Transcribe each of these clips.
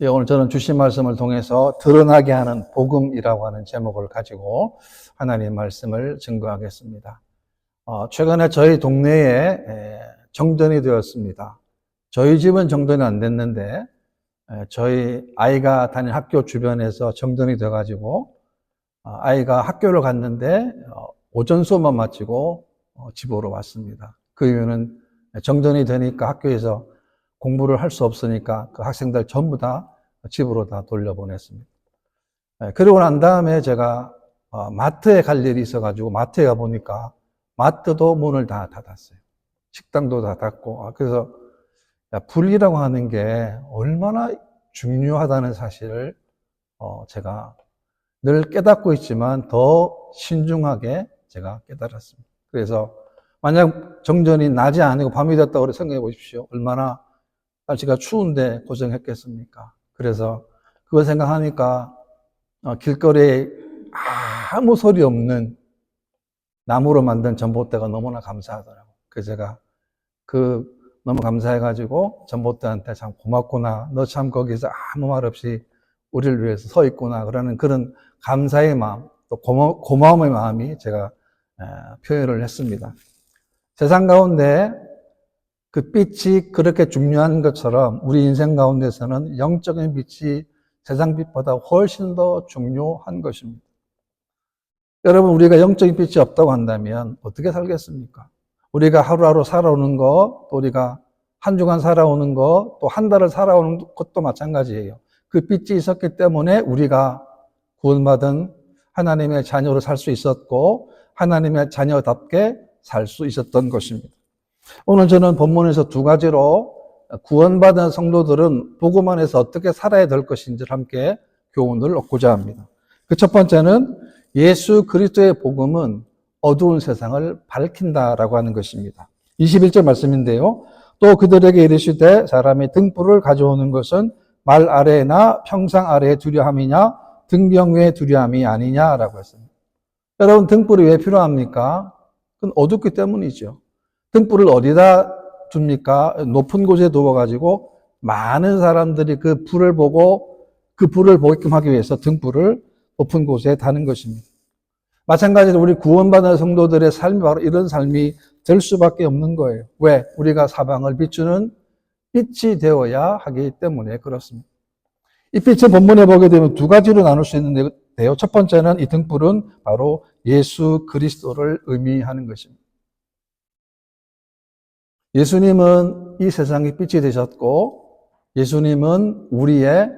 예, 오늘 저는 주신 말씀을 통해서 드러나게 하는 복음이라고 하는 제목을 가지고 하나님 말씀을 증거하겠습니다. 최근에 저희 동네에 정전이 되었습니다. 저희 집은 정전이 안 됐는데 저희 아이가 다니는 학교 주변에서 정전이 돼가지고 아이가 학교를 갔는데 오전 수업만 마치고 집으로 왔습니다. 그 이유는 정전이 되니까 학교에서 공부를 할 수 없으니까 그 학생들 전부 다 집으로 다 돌려보냈습니다. 그러고 난 다음에 제가 마트에 갈 일이 있어가지고 마트에 가보니까 마트도 문을 다 닫았어요. 식당도 다 닫고. 그래서 불이라고 하는 게 얼마나 중요하다는 사실을 제가 늘 깨닫고 있지만 더 신중하게 제가 깨달았습니다. 그래서 만약 정전이 낮이 아니고 밤이 됐다고 생각해 보십시오. 얼마나 날씨가 추운데 고생했겠습니까? 그래서 그걸 생각하니까 길거리에 아무 소리 없는 나무로 만든 전봇대가 너무나 감사하더라고요. 그래서 제가 너무 감사해가지고 전봇대한테 참 고맙구나. 너 참 거기서 아무 말 없이 우리를 위해서 서 있구나. 그러는 그런 감사의 마음, 또 고마움의 마음이 제가 표현을 했습니다. 세상 가운데 그 빛이 그렇게 중요한 것처럼 우리 인생 가운데서는 영적인 빛이 세상 빛보다 훨씬 더 중요한 것입니다. 여러분, 우리가 영적인 빛이 없다고 한다면 어떻게 살겠습니까? 우리가 하루하루 살아오는 것, 또 우리가 한 주간 살아오는 것, 또 한 달을 살아오는 것도 마찬가지예요. 그 빛이 있었기 때문에 우리가 구원받은 하나님의 자녀로 살 수 있었고 하나님의 자녀답게 살 수 있었던 것입니다. 오늘 저는 본문에서 두 가지로 구원받은 성도들은 복음 안에서 어떻게 살아야 될 것인지를 함께 교훈을 얻고자 합니다. 그 첫 번째는 예수 그리스도의 복음은 어두운 세상을 밝힌다라고 하는 것입니다. 21절 말씀인데요. 또 그들에게 이르시되 사람이 등불을 가져오는 것은 말 아래나 평상 아래에 두려 함이냐 등병 위에 두려 함이 아니냐라고 했습니다. 여러분, 등불이 왜 필요합니까? 그건 어둡기 때문이죠. 등불을 어디다 둡니까? 높은 곳에 두어가지고 많은 사람들이 그 불을 보게끔 하기 위해서 등불을 높은 곳에 다는 것입니다. 마찬가지로 우리 구원받은 성도들의 삶이 바로 이런 삶이 될 수밖에 없는 거예요. 왜? 우리가 사방을 비추는 빛이 되어야 하기 때문에 그렇습니다. 이 빛을 본문에 보게 되면 두 가지로 나눌 수 있는데요. 첫 번째는 이 등불은 바로 예수 그리스도를 의미하는 것입니다. 예수님은 이 세상의 빛이 되셨고 예수님은 우리의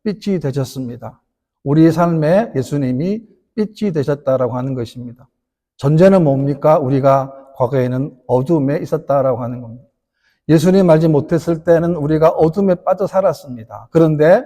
빛이 되셨습니다. 우리의 삶에 예수님이 빛이 되셨다라고 하는 것입니다. 전제는 뭡니까? 우리가 과거에는 어둠에 있었다라고 하는 겁니다. 예수님 알지 못했을 때는 우리가 어둠에 빠져 살았습니다. 그런데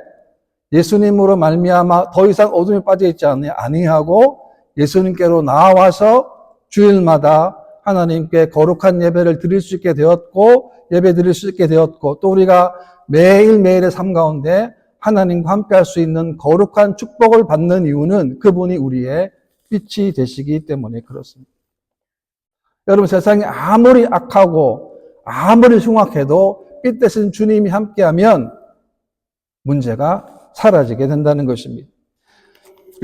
예수님으로 말미암아 더 이상 어둠에 빠져 있지 아니하고 예수님께로 나와서 주일마다 하나님께 거룩한 예배를 드릴 수 있게 되었고 예배 드릴 수 있게 되었고 또 우리가 매일매일의 삶 가운데 하나님과 함께 할 수 있는 거룩한 축복을 받는 이유는 그분이 우리의 빛이 되시기 때문에 그렇습니다. 여러분, 세상이 아무리 악하고 아무리 흉악해도 빛 대신 주님이 함께하면 문제가 사라지게 된다는 것입니다.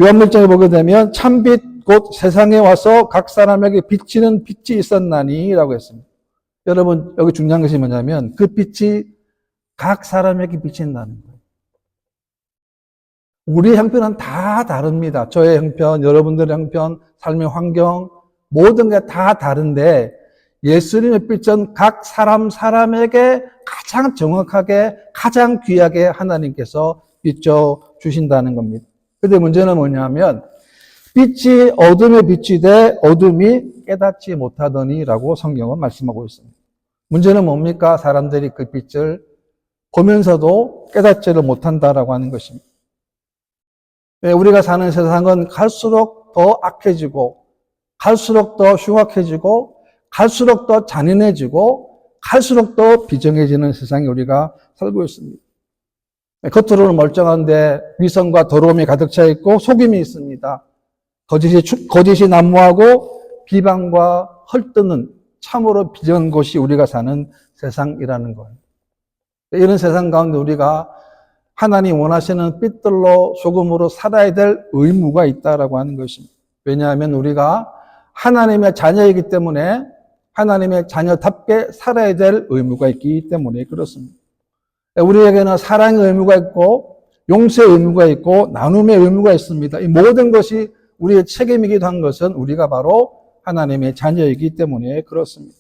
요한일장에 보게 되면 참빛 곧 세상에 와서 각 사람에게 비치는 빛이 있었나니 라고 했습니다. 여러분, 여기 중요한 것이 뭐냐면 그 빛이 각 사람에게 비친다는 거예요. 우리의 형편은 다 다릅니다. 저의 형편, 여러분들의 형편, 삶의 환경 모든 게 다 다른데 예수님의 빛은 각 사람에게 가장 정확하게 가장 귀하게 하나님께서 비춰주신다는 겁니다. 그런데 문제는 뭐냐면 빛이 어둠에 비치되 어둠이 깨닫지 못하더니 라고 성경은 말씀하고 있습니다. 문제는 뭡니까? 사람들이 그 빛을 보면서도 깨닫지를 못한다라고 하는 것입니다. 우리가 사는 세상은 갈수록 더 악해지고 갈수록 더 흉악해지고 갈수록 더 잔인해지고 갈수록 더 비정해지는 세상에 우리가 살고 있습니다. 겉으로는 멀쩡한데 위선과 더러움이 가득 차 있고 속임이 있습니다. 거짓이 난무하고 비방과 헐뜯는 참으로 비정한 곳이 우리가 사는 세상이라는 거예요. 이런 세상 가운데 우리가 하나님 원하시는 빛들로 소금으로 살아야 될 의무가 있다라고 하는 것입니다. 왜냐하면 우리가 하나님의 자녀이기 때문에 하나님의 자녀답게 살아야 될 의무가 있기 때문에 그렇습니다. 우리에게는 사랑의 의무가 있고 용서의 의무가 있고 나눔의 의무가 있습니다. 이 모든 것이 우리의 책임이기도 한 것은 우리가 바로 하나님의 자녀이기 때문에 그렇습니다.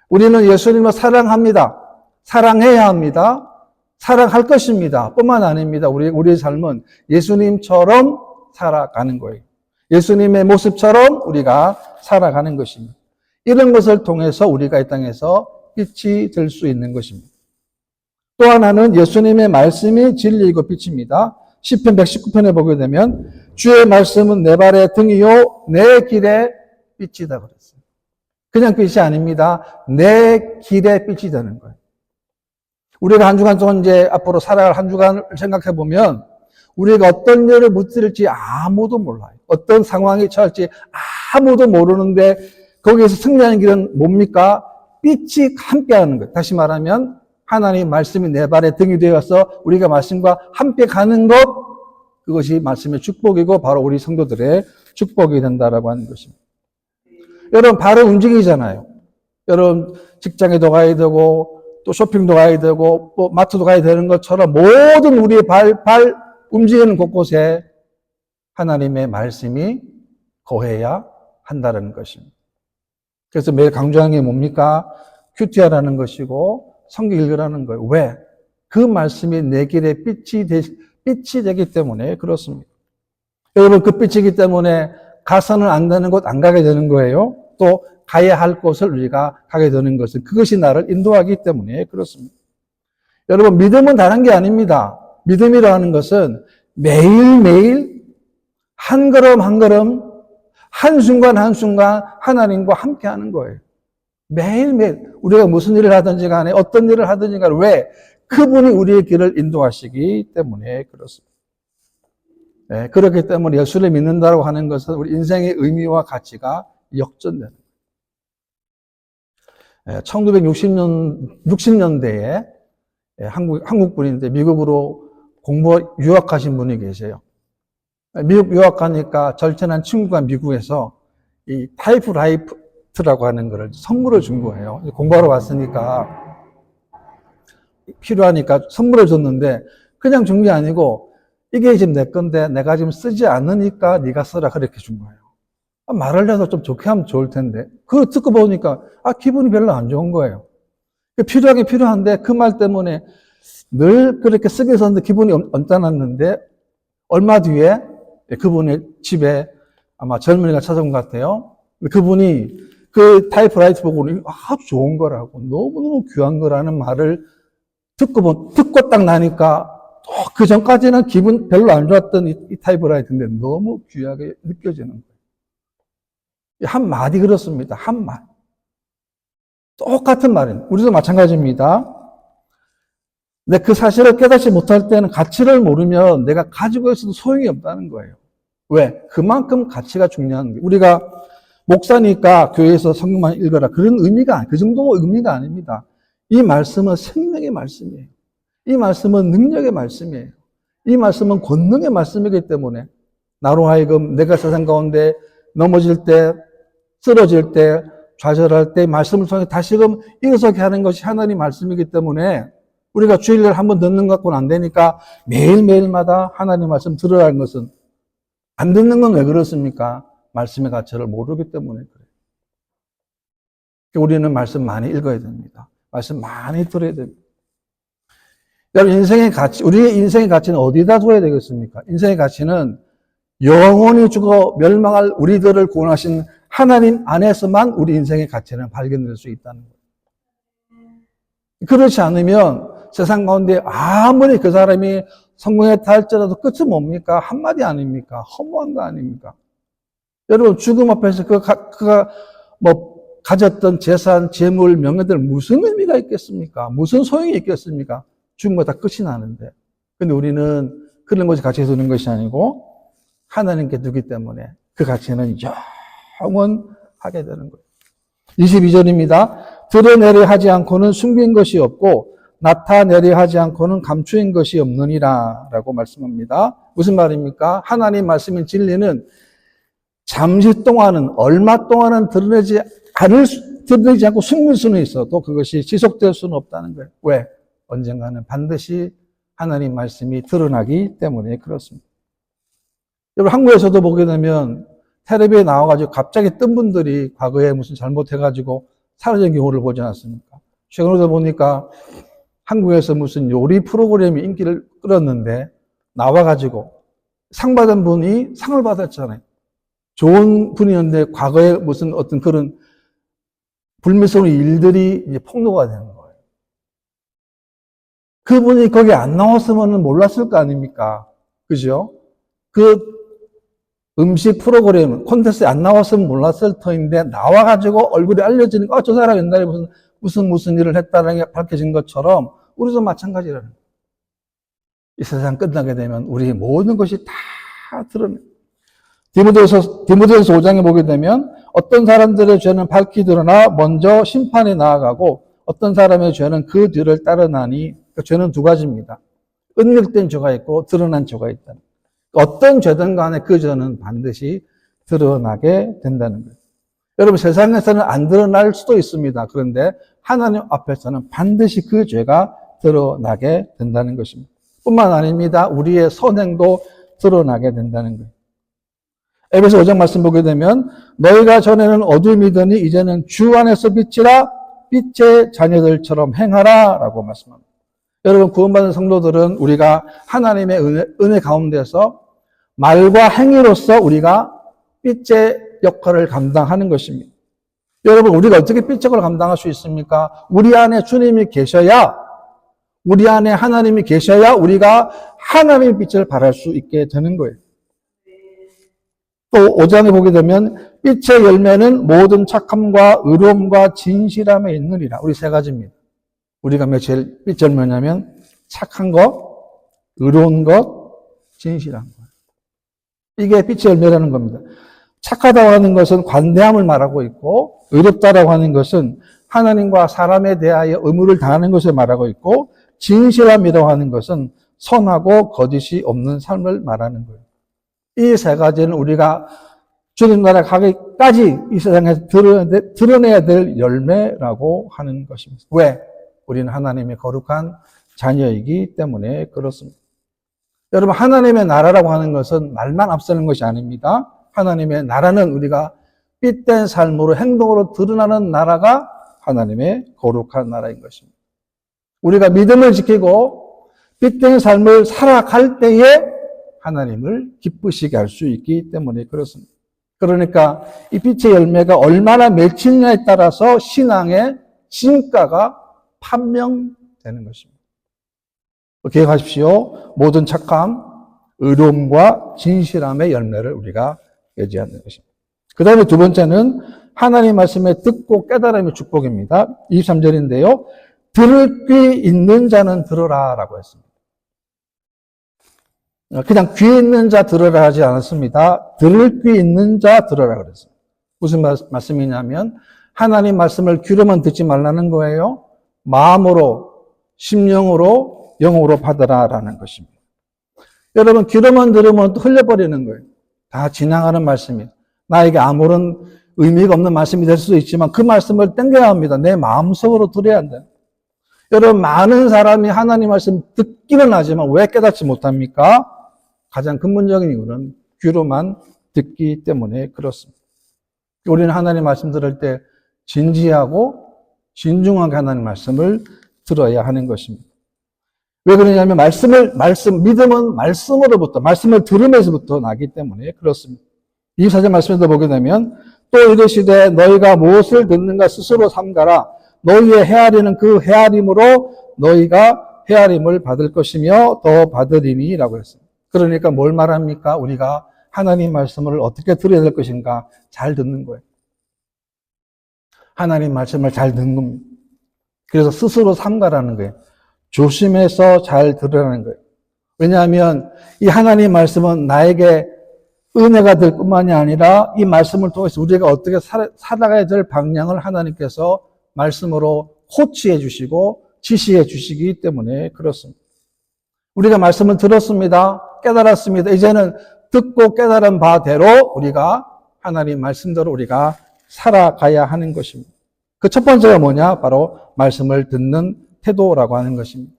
우리는 예수님을 사랑합니다. 사랑해야 합니다. 사랑할 것입니다. 뿐만 아닙니다. 우리의 삶은 예수님처럼 살아가는 거예요. 예수님의 모습처럼 우리가 살아가는 것입니다. 이런 것을 통해서 우리가 이 땅에서 빛이 될 수 있는 것입니다. 또 하나는 예수님의 말씀이 진리이고 빛입니다. 시편 119편에 보게 되면 주의 말씀은 내 발의 등이요 내 길의 빛이다 그랬어요. 그냥 빛이 아닙니다. 내 길의 빛이 되는 거예요. 우리가 한 주간 동안 이제 앞으로 살아갈 한 주간을 생각해 보면 우리가 어떤 일을 무찔지 아무도 몰라요. 어떤 상황이 처할지 아무도 모르는데 거기에서 승리하는 길은 뭡니까? 빛이 함께하는 거예요. 다시 말하면 하나님 말씀이 내 발의 등이 되어서 우리가 말씀과 함께 가는 것, 그것이 말씀의 축복이고 바로 우리 성도들의 축복이 된다라고 하는 것입니다. 여러분 발은 움직이잖아요. 여러분 직장에도 가야 되고 또 쇼핑도 가야 되고 또 마트도 가야 되는 것처럼 모든 우리의 발 움직이는 곳곳에 하나님의 말씀이 거해야 한다는 것입니다. 그래서 매일 강조하는 게 뭡니까? 큐티하라는 것이고 성경 읽으라는 거예요. 왜? 그 말씀이 내 길에 빛이 되기 때문에 그렇습니다. 여러분 그 빛이기 때문에 가서는 안 되는 곳 안 가게 되는 거예요. 또 가야 할 곳을 우리가 가게 되는 것은 그것이 나를 인도하기 때문에 그렇습니다. 여러분 믿음은 다른 게 아닙니다. 믿음이라는 것은 매일매일 한 걸음 한 걸음 한순간 한순간 하나님과 함께 하는 거예요. 매일매일 우리가 무슨 일을 하든지 간에 어떤 일을 하든지 간에 왜? 그분이 우리의 길을 인도하시기 때문에 그렇습니다. 네, 그렇기 때문에 예수를 믿는다고 하는 것은 우리 인생의 의미와 가치가 역전되는 거예요. 1960년대에 한국 분인데 미국으로 유학하신 분이 계세요. 미국 유학하니까 절친한 친구가 미국에서 이 타이프라이터라고 하는 거를 선물을 준 거예요. 공부하러 왔으니까 필요하니까 선물을 줬는데 그냥 준 게 아니고 이게 지금 내 건데 내가 지금 쓰지 않으니까 네가 써라 그렇게 준 거예요. 말을 해서 좀 좋게 하면 좋을 텐데 그거 듣고 보니까 기분이 별로 안 좋은 거예요. 필요하긴 필요한데 그 말 때문에 늘 그렇게 쓰게 썼는데 기분이 언짢았는데 얼마 뒤에 그분의 집에 아마 젊은이가 찾아온 것 같아요. 그분이 그 타이프라이터 보고 아주 좋은 거라고 너무너무 귀한 거라는 말을 듣고 딱 나니까 또 그 전까지는 기분 별로 안 좋았던 이 타이프라이터인데 너무 귀하게 느껴지는 거예요. 한 마디 그렇습니다. 한 말. 똑같은 말입니다. 우리도 마찬가지입니다. 근데 그 사실을 깨닫지 못할 때는 가치를 모르면 내가 가지고 있어도 소용이 없다는 거예요. 왜? 그만큼 가치가 중요한 거예요. 우리가 목사니까 교회에서 성경만 읽어라. 그런 의미가, 그 정도 의미가 아닙니다. 이 말씀은 생명의 말씀이에요. 이 말씀은 능력의 말씀이에요. 이 말씀은 권능의 말씀이기 때문에 나로 하여금 내가 세상 가운데 넘어질 때, 쓰러질 때, 좌절할 때 말씀을 통해 다시금 일어서게 하는 것이 하나님 말씀이기 때문에 우리가 주일날 한번 듣는 것 같고는 안 되니까 매일매일마다 하나님 말씀 들으라는 것은 안 듣는 건 왜 그렇습니까? 말씀의 가치를 모르기 때문에 그래요. 우리는 말씀 많이 읽어야 됩니다. 말씀 많이 들어야 됩니다. 여러분, 인생의 가치, 우리의 인생의 가치는 어디다 둬야 되겠습니까? 인생의 가치는 영원히 죽어 멸망할 우리들을 구원하신 하나님 안에서만 우리 인생의 가치는 발견될 수 있다는 거예요. 그렇지 않으면 세상 가운데 아무리 그 사람이 성공했다 할지라도 끝은 뭡니까? 한마디 아닙니까? 허무한 거 아닙니까? 여러분, 죽음 앞에서 그가 가졌던 재산, 재물, 명예들 무슨 의미가 있겠습니까? 무슨 소용이 있겠습니까? 죽은 거 다 끝이 나는데. 근데 우리는 그런 것이 가치에 두는 것이 아니고 하나님께 두기 때문에 그 가치는 영원하게 되는 거예요. 22절입니다. 드러내려 하지 않고는 숨긴 것이 없고 나타내려 하지 않고는 감추인 것이 없느니라 라고 말씀합니다. 무슨 말입니까? 하나님 말씀인 진리는 잠시 동안은, 얼마 동안은 드러내지 않고 숨길 수는 있어도 그것이 지속될 수는 없다는 거예요. 왜? 언젠가는 반드시 하나님 말씀이 드러나기 때문에 그렇습니다. 여러분, 한국에서도 보게 되면 텔레비에 나와가지고 갑자기 뜬 분들이 과거에 무슨 잘못해가지고 사라진 경우를 보지 않았습니까? 최근에도 보니까 한국에서 무슨 요리 프로그램이 인기를 끌었는데 나와가지고 상 받은 분이 상을 받았잖아요. 좋은 분이었는데 과거에 무슨 어떤 그런 불미스러운 일들이 이제 폭로가 되는 거예요. 그분이 거기 안 나왔으면 몰랐을 거 아닙니까? 그죠? 그 음식 프로그램, 콘텐츠에 안 나왔으면 몰랐을 터인데 나와가지고 얼굴이 알려지는 거, 저 사람 옛날에 무슨 일을 했다는 게 밝혀진 것처럼 우리도 마찬가지라는 거예요. 이 세상 끝나게 되면 우리 모든 것이 다 드러나요. 디모데후서 5장에 보게 되면 어떤 사람들의 죄는 밝히 드러나 먼저 심판에 나아가고 어떤 사람의 죄는 그 뒤를 따르나니 그 죄는 두 가지입니다. 은밀된 죄가 있고 드러난 죄가 있다. 어떤 죄든 간에 그 죄는 반드시 드러나게 된다는 거예요. 여러분, 세상에서는 안 드러날 수도 있습니다. 그런데 하나님 앞에서는 반드시 그 죄가 드러나게 된다는 것입니다. 뿐만 아닙니다. 우리의 선행도 드러나게 된다는 거예요. 에베소 5장 말씀 보게 되면 너희가 전에는 어둠이더니 이제는 주 안에서 빛이라 빛의 자녀들처럼 행하라 라고 말씀합니다. 여러분, 구원받은 성도들은 우리가 하나님의 은혜 가운데서 말과 행위로서 우리가 빛의 역할을 감당하는 것입니다. 여러분, 우리가 어떻게 빛의 역할을 감당할 수 있습니까? 우리 안에 주님이 계셔야, 우리 안에 하나님이 계셔야 우리가 하나님의 빛을 발할 수 있게 되는 거예요. 또 5장에 보게 되면 빛의 열매는 모든 착함과 의로움과 진실함에 있느니라. 우리 세 가지입니다. 우리가 제일 빛의 열매냐면 착한 것, 의로운 것, 진실한 것. 이게 빛의 열매라는 겁니다. 착하다고 하는 것은 관대함을 말하고 있고, 의롭다라고 하는 것은 하나님과 사람에 대하여 의무를 다하는 것을 말하고 있고, 진실함이라고 하는 것은 선하고 거짓이 없는 삶을 말하는 거예요. 이 세 가지는 우리가 주님 나라 가기까지 이 세상에서 드러내야 될 열매라고 하는 것입니다. 왜? 우리는 하나님의 거룩한 자녀이기 때문에 그렇습니다. 여러분, 하나님의 나라라고 하는 것은 말만 앞서는 것이 아닙니다. 하나님의 나라는 우리가 빛된 삶으로 행동으로 드러나는 나라가 하나님의 거룩한 나라인 것입니다. 우리가 믿음을 지키고 빛된 삶을 살아갈 때에 하나님을 기쁘시게 할 수 있기 때문에 그렇습니다. 그러니까 이 빛의 열매가 얼마나 맺히느냐에 따라서 신앙의 진가가 판명되는 것입니다. 기억하십시오. 모든 착함, 의로움과 진실함의 열매를 우리가 맺어야 하는 것입니다. 그 다음에 두 번째는 하나님 말씀에 듣고 깨달음의 축복입니다. 23절인데요. 들을 귀 있는 자는 들어라 라고 했습니다. 그냥 귀 있는 자 들어라 하지 않았습니다. 들을 귀 있는 자 들어라 그랬어요. 무슨 말씀이냐면 하나님 말씀을 귀로만 듣지 말라는 거예요. 마음으로, 심령으로, 영으로 받으라라는 것입니다. 여러분, 귀로만 들으면 흘려버리는 거예요. 다 지나가는 말씀이에요. 나에게 아무런 의미가 없는 말씀이 될 수도 있지만 그 말씀을 땡겨야 합니다. 내 마음속으로 들어야 한다. 여러분, 많은 사람이 하나님 말씀 듣기는 하지만 왜 깨닫지 못합니까? 가장 근본적인 이유는 귀로만 듣기 때문에 그렇습니다. 우리는 하나님 말씀 들을 때 진지하고 진중하게 하나님 말씀을 들어야 하는 것입니다. 왜 그러냐면 믿음은 말씀으로부터, 말씀을 들으면서부터 나기 때문에 그렇습니다. 24절 말씀에도 보게 되면 또 이르시되 너희가 무엇을 듣는가 스스로 삼가라. 너희의 헤아리는 그 헤아림으로 너희가 헤아림을 받을 것이며 더 받으리니 라고 했습니다. 그러니까 뭘 말합니까? 우리가 하나님 말씀을 어떻게 들어야 될 것인가? 잘 듣는 거예요. 하나님 말씀을 잘 듣는 겁니다. 그래서 스스로 삼가라는 거예요. 조심해서 잘 들으라는 거예요. 왜냐하면 이 하나님 말씀은 나에게 은혜가 될 뿐만이 아니라 이 말씀을 통해서 우리가 어떻게 살아가야 될 방향을 하나님께서 말씀으로 코치해 주시고 지시해 주시기 때문에 그렇습니다. 우리가 말씀을 들었습니다. 깨달았습니다. 이제는 듣고 깨달은 바대로 우리가 하나님 말씀대로 우리가 살아가야 하는 것입니다. 그 첫 번째가 뭐냐? 바로 말씀을 듣는 태도라고 하는 것입니다.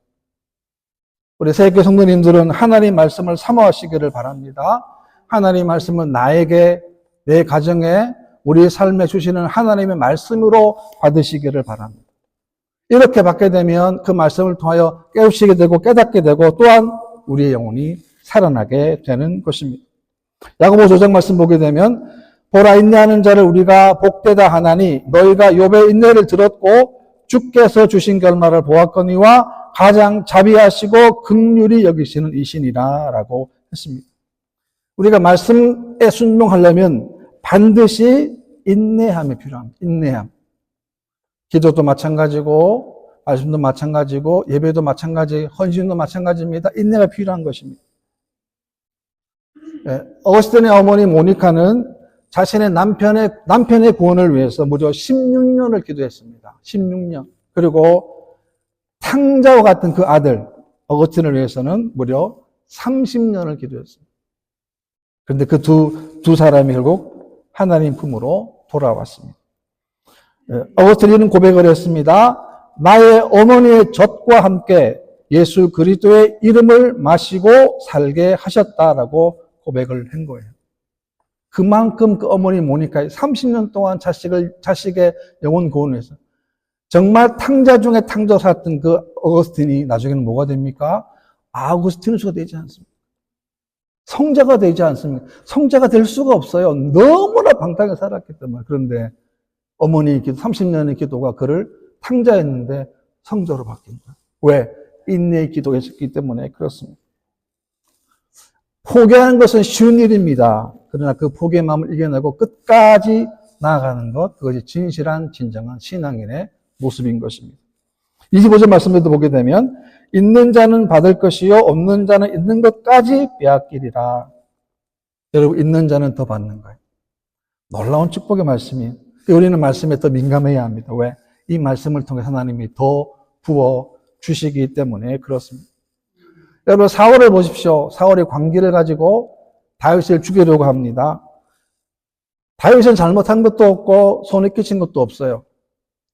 우리 새교회 성도님들은 하나님 말씀을 사모하시기를 바랍니다. 하나님 말씀은 나에게, 내 가정에, 우리 삶에 주시는 하나님의 말씀으로 받으시기를 바랍니다. 이렇게 받게 되면 그 말씀을 통하여 깨우치게 되고 깨닫게 되고 또한 우리의 영혼이 살아나게 되는 것입니다. 야고보 5장 말씀 보게 되면 보라 인내하는 자를 우리가 복되다 하나니 너희가 욥의 인내를 들었고 주께서 주신 결말을 보았거니와 가장 자비하시고 긍휼히 여기시는 이시니라 라고 했습니다. 우리가 말씀에 순종하려면 반드시 인내함이 필요합니다. 인내함. 기도도 마찬가지고 말씀도 마찬가지고 예배도 마찬가지, 헌신도 마찬가지입니다. 인내가 필요한 것입니다. 어거스틴의 어머니 모니카는 자신의 남편의 구원을 위해서 무려 16년을 기도했습니다. 16년. 그리고 탕자와 같은 그 아들 어거스틴을 위해서는 무려 30년을 기도했습니다. 그런데 그 두 사람이 결국 하나님 품으로 돌아왔습니다. 어거스틴은 고백을 했습니다. 나의 어머니의 젖과 함께 예수 그리스도의 이름을 마시고 살게 하셨다라고 고백을 한 거예요. 그만큼 그 어머니 모니카의 30년 동안 자식의 영혼 구원을 해서 정말 탕자 중에 탕자 살았던 그 어거스틴이 나중에는 뭐가 됩니까? 아우구스티누스가 되지 않습니다. 성자가 되지 않습니다. 성자가 될 수가 없어요. 너무나 방탕하게 살았기 때문에. 그런데 어머니 기도, 30년의 기도가 그를 탕자였는데 성자로 바뀐 거예요. 왜? 인내의 기도가 있었기 때문에 그렇습니다. 포기하는 것은 쉬운 일입니다. 그러나 그 포기의 마음을 이겨내고 끝까지 나아가는 것, 그것이 진실한 진정한 신앙인의 모습인 것입니다. 25절 말씀에도 보게 되면 있는 자는 받을 것이요 없는 자는 있는 것까지 빼앗기리라. 여러분, 있는 자는 더 받는 거예요. 놀라운 축복의 말씀이에요. 우리는 말씀에 더 민감해야 합니다. 왜? 이 말씀을 통해 하나님이 더 부어 주시기 때문에 그렇습니다. 여러분, 사울을 보십시오. 사울이 광기를 가지고 다윗을 죽이려고 합니다. 다윗은 잘못한 것도 없고 손에 끼친 것도 없어요.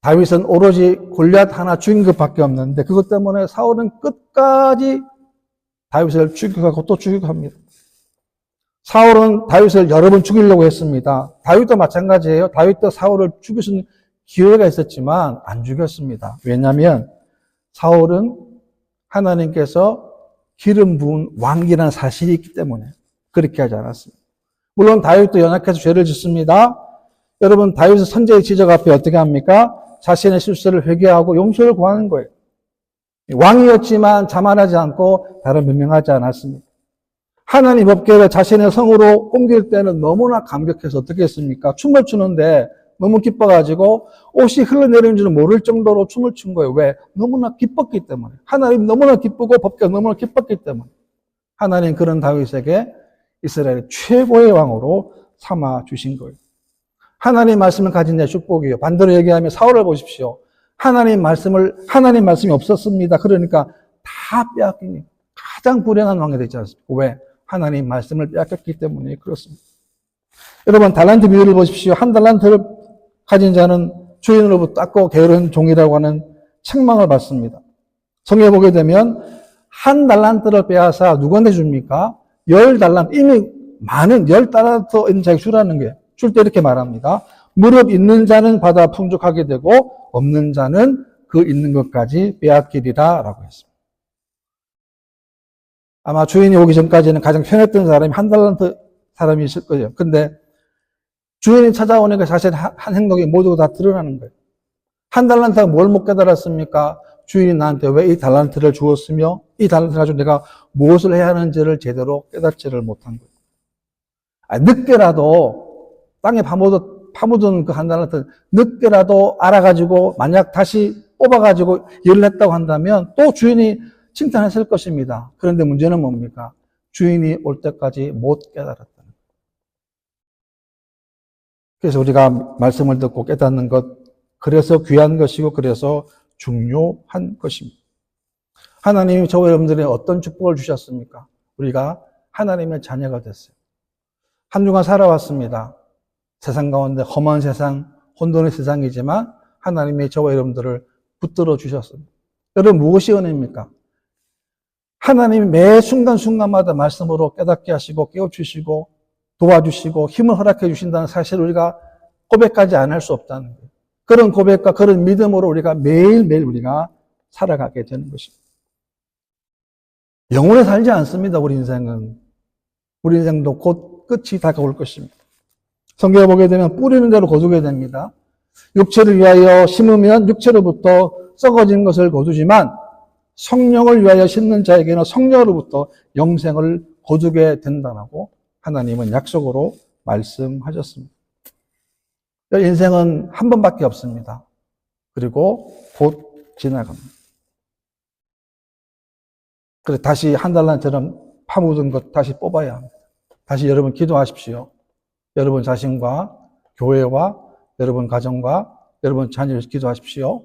다윗은 오로지 골리앗 하나 죽인 것밖에 없는데 그것 때문에 사울은 끝까지 다윗을 죽이고 또 죽이고 합니다. 사울은 다윗을 여러 번 죽이려고 했습니다. 다윗도 마찬가지예요. 다윗도 사울을 죽일 수 있는 기회가 있었지만 안 죽였습니다. 왜냐하면 사울은 하나님께서 기름 부은 왕이라는 사실이 있기 때문에 그렇게 하지 않았습니다. 물론 다윗도 연약해서 죄를 짓습니다. 여러분, 다윗은 선제의 지적 앞에 어떻게 합니까? 자신의 실수를 회개하고 용서를 구하는 거예요. 왕이었지만 자만하지 않고 다른 변명하지 않았습니다. 하나님 법궤를 자신의 성으로 옮길 때는 너무나 감격해서 어떻게 했습니까? 춤을 추는데 너무 기뻐가지고 옷이 흘러내리는 줄 모를 정도로 춤을 춘 거예요. 왜? 너무나 기뻤기 때문에. 하나님 너무나 기쁘고 법궤가 너무나 기뻤기 때문에. 하나님 그런 다윗에게 이스라엘의 최고의 왕으로 삼아 주신 거예요. 하나님 말씀을 가진 자 축복이에요. 반대로 얘기하면 사울을 보십시오. 하나님 말씀이 없었습니다. 그러니까 다 빼앗기니 가장 불행한 왕이 되지 않습니까? 왜? 하나님 말씀을 빼앗겼기 때문에 그렇습니다. 여러분, 달란트 비유를 보십시오. 한 달란트를 가진 자는 주인으로부터 닦고 게으른 종이라고 하는 책망을 받습니다. 성경에 보게 되면 한 달란트를 빼앗아 누구한테 줍니까? 10달란트, 이미 많은 10달란트 있는 자에게 주라는 거예요. 줄 때 이렇게 말합니다. 무릇 있는 자는 받아 풍족하게 되고 없는 자는 그 있는 것까지 빼앗기리라 라고 했습니다. 아마 주인이 오기 전까지는 가장 편했던 사람이 한 달란트 사람이 있을 거예요. 근데 주인이 찾아오니까 자신의 한 행동이 모두 다 드러나는 거예요. 한 달란트가 뭘 못 깨달았습니까? 주인이 나한테 왜 이 달란트를 주었으며 이 달란트를 가지고 내가 무엇을 해야 하는지를 제대로 깨닫지를 못한 거예요. 늦게라도 땅에 파묻은 그 한 달란트 늦게라도 알아가지고 만약 다시 뽑아가지고 일을 했다고 한다면 또 주인이 칭찬했을 것입니다. 그런데 문제는 뭡니까? 주인이 올 때까지 못 깨달았다는 거예요. 그래서 우리가 말씀을 듣고 깨닫는 것, 그래서 귀한 것이고 그래서 중요한 것입니다. 하나님이 저와 여러분들의 어떤 축복을 주셨습니까? 우리가 하나님의 자녀가 됐어요. 한 주간 살아왔습니다. 세상 가운데 험한 세상, 혼돈의 세상이지만 하나님이 저와 여러분들을 붙들어 주셨습니다. 여러분, 무엇이 은혜입니까? 하나님이 매 순간순간마다 말씀으로 깨닫게 하시고 깨우치시고 도와주시고 힘을 허락해 주신다는 사실을 우리가 고백하지 않을 수 없다는 거예요. 그런 고백과 그런 믿음으로 우리가 매일매일 우리가 살아가게 되는 것입니다. 영원히 살지 않습니다. 우리 인생은. 우리 인생도 곧 끝이 다가올 것입니다. 성경에 보게 되면 뿌리는 대로 거두게 됩니다. 육체를 위하여 심으면 육체로부터 썩어지는 것을 거두지만 성령을 위하여 심는 자에게는 성령으로부터 영생을 거두게 된다고 하나님은 약속으로 말씀하셨습니다. 인생은 한 번밖에 없습니다. 그리고 곧 지나갑니다. 그래서 다시 한 달란처럼 파묻은 것 다시 뽑아야 합니다. 다시 여러분 기도하십시오. 여러분 자신과 교회와 여러분 가정과 여러분 자녀를 기도하십시오.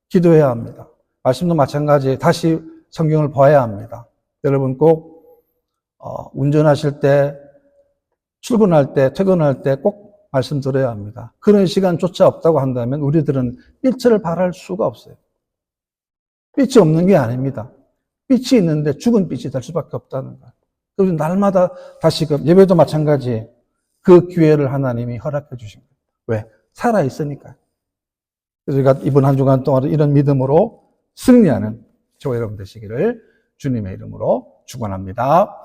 기도해야 합니다. 말씀도 마찬가지 다시 성경을 봐야 합니다. 여러분 꼭 운전하실 때, 출근할 때, 퇴근할 때 꼭 말씀 들어야 합니다. 그런 시간조차 없다고 한다면 우리들은 빛을 발할 수가 없어요. 빛이 없는 게 아닙니다. 빛이 있는데 죽은 빛이 될 수밖에 없다는 거예요. 그래서 날마다 다시금 예배도 마찬가지 그 기회를 하나님이 허락해 주신 거예요. 왜? 살아있으니까요. 그래서 우리가 이번 한 주간 동안 이런 믿음으로 승리하는 저와 여러분 되시기를 주님의 이름으로 축원합니다.